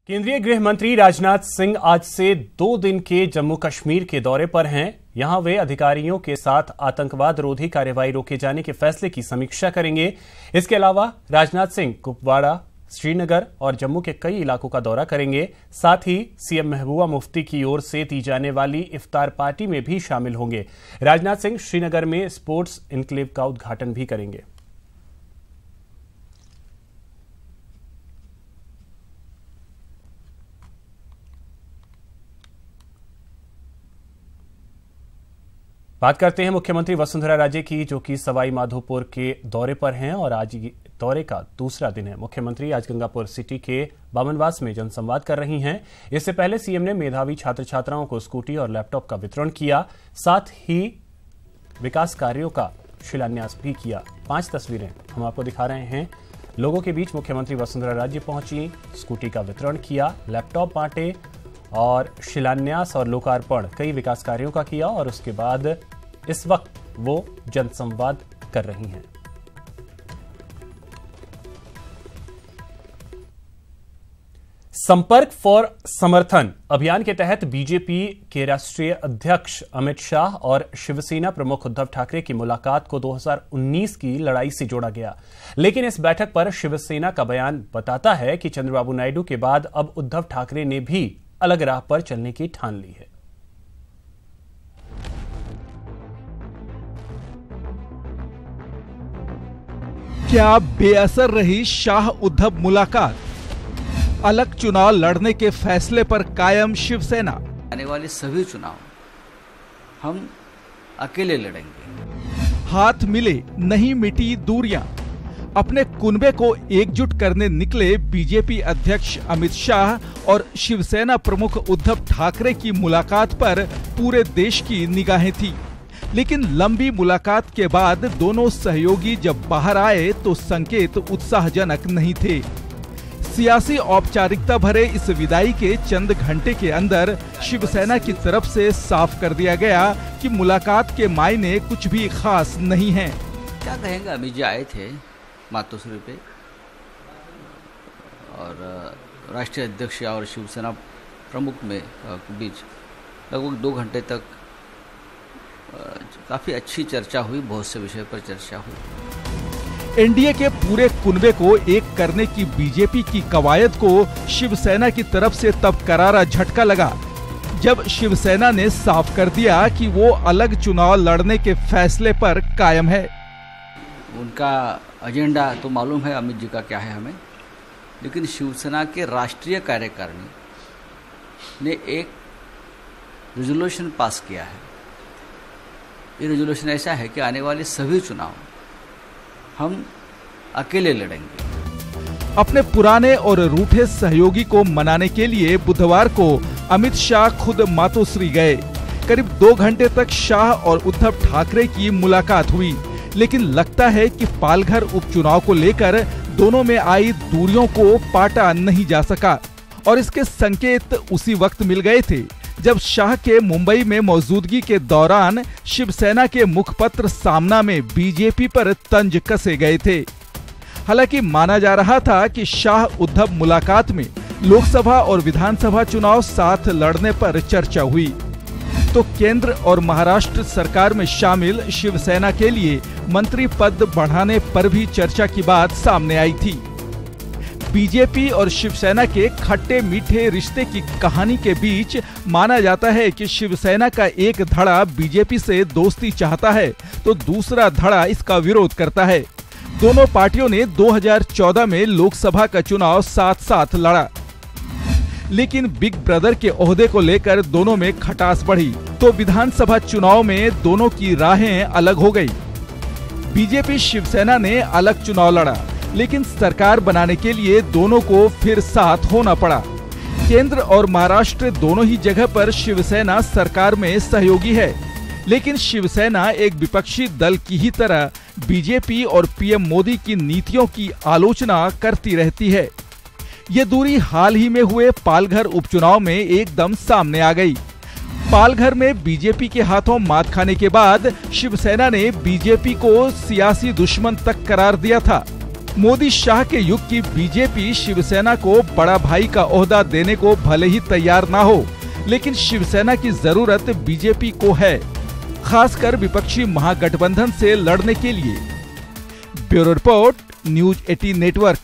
केंद्रीय गृह मंत्री राजनाथ सिंह आज से 2 दिन के जम्मू कश्मीर के दौरे पर हैं। यहां वे अधिकारियों के साथ आतंकवाद रोधी कार्रवाई रोके जाने के फैसले की समीक्षा करेंगे। इसके अलावा राजनाथ सिंह कुपवाड़ा, श्रीनगर और जम्मू के कई इलाकों का दौरा करेंगे। साथ ही सीएम महबूबा मुफ्ती की ओर से दी जाने वाली इफ्तार पार्टी में भी शामिल होंगे। राजनाथ सिंह श्रीनगर में स्पोर्ट्स इनक्लेव का उद्घाटन भी करेंगे। बात करते हैं मुख्यमंत्री वसुंधरा राजे की, जो कि सवाई माधोपुर के दौरे पर हैं और आज दौरे का दूसरा दिन है। मुख्यमंत्री आज गंगापुर सिटी के बामनवास में जनसंवाद कर रही हैं। इससे पहले सीएम ने मेधावी छात्र छात्राओं को स्कूटी और लैपटॉप का वितरण किया। साथ ही विकास कार्यों का शिलान्यास भी किया। 5 तस्वीरें हम आपको दिखा रहे हैं। लोगों के बीच मुख्यमंत्री वसुंधरा राजे पहुंची, स्कूटी का वितरण किया, लैपटॉप बांटे और शिलान्यास और लोकार्पण कई विकास कार्यों का किया और उसके बाद इस वक्त वो जनसंवाद कर रही हैं। संपर्क फॉर समर्थन अभियान के तहत बीजेपी के राष्ट्रीय अध्यक्ष अमित शाह और शिवसेना प्रमुख उद्धव ठाकरे की मुलाकात को 2019 की लड़ाई से जोड़ा गया। लेकिन इस बैठक पर शिवसेना का बयान बताता है कि चंद्रबाबू नायडू के बाद अब उद्धव ठाकरे ने भी अलग राह पर चलने की ठान ली है। क्या बेअसर रही शाह उद्धव मुलाकात? अलग चुनाव लड़ने के फैसले पर कायम शिवसेना। आने वाले सभी चुनाव हम अकेले लड़ेंगे। हाथ मिले नहीं मिटी दूरियां। अपने कुनबे को एकजुट करने निकले बीजेपी अध्यक्ष अमित शाह और शिवसेना प्रमुख उद्धव ठाकरे की मुलाकात पर पूरे देश की निगाहें थी। लेकिन लंबी मुलाकात के बाद दोनों सहयोगी जब बाहर आए तो संकेत उत्साहजनक नहीं थे। सियासी औपचारिकता भरे इस विदाई के चंद घंटे के अंदर शिवसेना की तरफ से साफ कर दिया गया कि मुलाकात के मायने कुछ भी खास नहीं हैं। क्या कहेंगे, अमित जी आए थे मातोश्री पे और राष्ट्रीय अध्यक्ष और शिवसेना प्रमुख में बीच लगभग 2 घंटे तक काफी अच्छी चर्चा हुई। बहुत से विषय पर चर्चा हुई। एनडीए के पूरे कुनबे को एक करने की बीजेपी की कवायद को शिवसेना की तरफ से तब करारा झटका लगा जब शिवसेना ने साफ कर दिया कि वो अलग चुनाव लड़ने के फैसले पर कायम है। उनका एजेंडा तो मालूम है अमित जी का क्या है हमें, लेकिन शिवसेना के राष्ट्रीय कार्यकारिणी ने एक रेजोल्यूशन पास किया है। ये रेजोल्यूशन ऐसा है कि आने वाले सभी चुनाव हम अकेले लड़ेंगे। अपने पुराने और रूठे सहयोगी को मनाने के लिए बुधवार को अमित शाह खुद मातोश्री गए। करीब 2 घंटे तक शाह और उद्धव ठाकरे की मुलाकात हुई, लेकिन लगता है कि पालघर उपचुनाव को लेकर दोनों में आई दूरियों को पाटा नहीं जा सका और इसके संकेत उसी वक्त मिल गए थे जब शाह के मुंबई में मौजूदगी के दौरान शिवसेना के मुखपत्र सामना में बीजेपी पर तंज कसे गए थे। हालांकि माना जा रहा था कि शाह उद्धव मुलाकात में लोकसभा और विधानसभा चुनाव साथ लड़ने पर चर्चा हुई, तो केंद्र और महाराष्ट्र सरकार में शामिल शिवसेना के लिए मंत्री पद बढ़ाने पर भी चर्चा की बात सामने आई थी। बीजेपी और शिवसेना के खट्टे मीठे रिश्ते की कहानी के बीच माना जाता है कि शिवसेना का एक धड़ा बीजेपी से दोस्ती चाहता है तो दूसरा धड़ा इसका विरोध करता है। दोनों पार्टियों ने 2014 में लोकसभा का चुनाव साथ साथ लड़ा, लेकिन बिग ब्रदर के ओहदे को लेकर दोनों में खटास बढ़ी तो विधानसभा चुनाव में दोनों की राहें अलग हो गई। बीजेपी शिवसेना ने अलग चुनाव लड़ा, लेकिन सरकार बनाने के लिए दोनों को फिर साथ होना पड़ा। केंद्र और महाराष्ट्र दोनों ही जगह पर शिवसेना सरकार में सहयोगी है, लेकिन शिवसेना एक विपक्षी दल की ही तरह बीजेपी और पीएम मोदी की नीतियों की आलोचना करती रहती है। ये दूरी हाल ही में हुए पालघर उपचुनाव में एकदम सामने आ गई। पालघर में बीजेपी के हाथों मात खाने के बाद शिवसेना ने बीजेपी को सियासी दुश्मन तक करार दिया था। मोदी शाह के युग की बीजेपी शिवसेना को बड़ा भाई का ओहदा देने को भले ही तैयार ना हो, लेकिन शिवसेना की जरूरत बीजेपी को है, खासकर विपक्षी महागठबंधन से लड़ने के लिए। Bureau report, news 18 network.